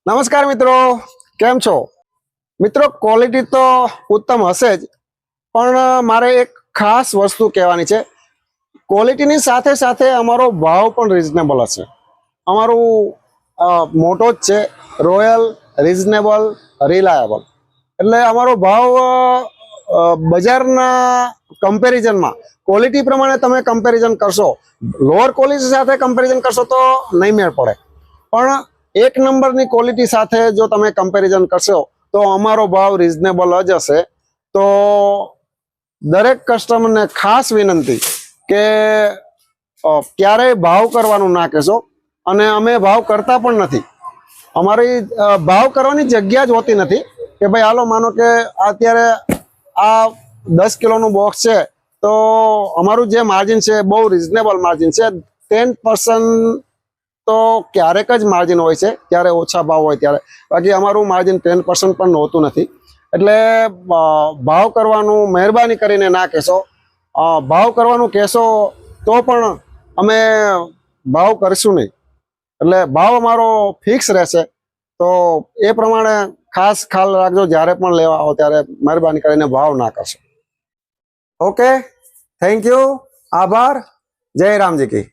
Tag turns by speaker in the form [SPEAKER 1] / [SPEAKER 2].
[SPEAKER 1] નમસ્કાર મિત્રો, કેમ છો મિત્રો? ક્વોલિટી તો ઉત્તમ હશે જ, પણ મારે એક ખાસ વસ્તુ કહેવાની છે. ક્વોલિટીની સાથે સાથે અમારો ભાવ પણ રિઝનેબલ હશે. અમારું મોટો જ છે, રોયલ, રિઝનેબલ, રિલાયબલ. એટલે અમારો ભાવ બજારના કમ્પેરિઝનમાં ક્વોલિટી પ્રમાણે તમે કમ્પેરિઝન કરશો, લોઅર ક્વોલિટી સાથે કમ્પેરિઝન કરશો તો નહીં મેળ પડે. પણ એક નંબરની ક્વોલિટી સાથે જો તમે કમ્પેરિઝન કરશો તો અમારો ભાવ રિઝનેબલ જ હશે. તો દરેક કસ્ટમરને ખાસ વિનંતી કે ક્યારેય ભાવ કરવાનું ના કહેશો, અને અમે ભાવ કરતા પણ નથી. અમારી ભાવ કરવાની જગ્યા જ હોતી નથી કે ભાઈ હાલો માનો કે અત્યારે આ 10 કિલોનું બોક્સ છે તો અમારું જે માર્જિન છે બહુ રિઝનેબલ માર્જિન છે. 10% તો ક્યારેક જ માર્જિન હોય છે, ત્યારે ઓછા ભાવ હોય ત્યારે. બાકી અમારું માર્જિન 10% પણ હોતું નથી. એટલે ભાવ કરવાનું મહેરબાની કરીને ના કહેશો. ભાવ કરવાનું કહેશો તો પણ અમે ભાવ કરીશું નહીં. એટલે ભાવ અમારો ફિક્સ રહેશે. તો એ પ્રમાણે ખાસ ખ્યાલ રાખજો, જ્યારે પણ લેવા આવો ત્યારે મહેરબાની કરીને ભાવ ના કરશો. ઓકે, થેન્ક યુ, આભાર. જય રામજી કી.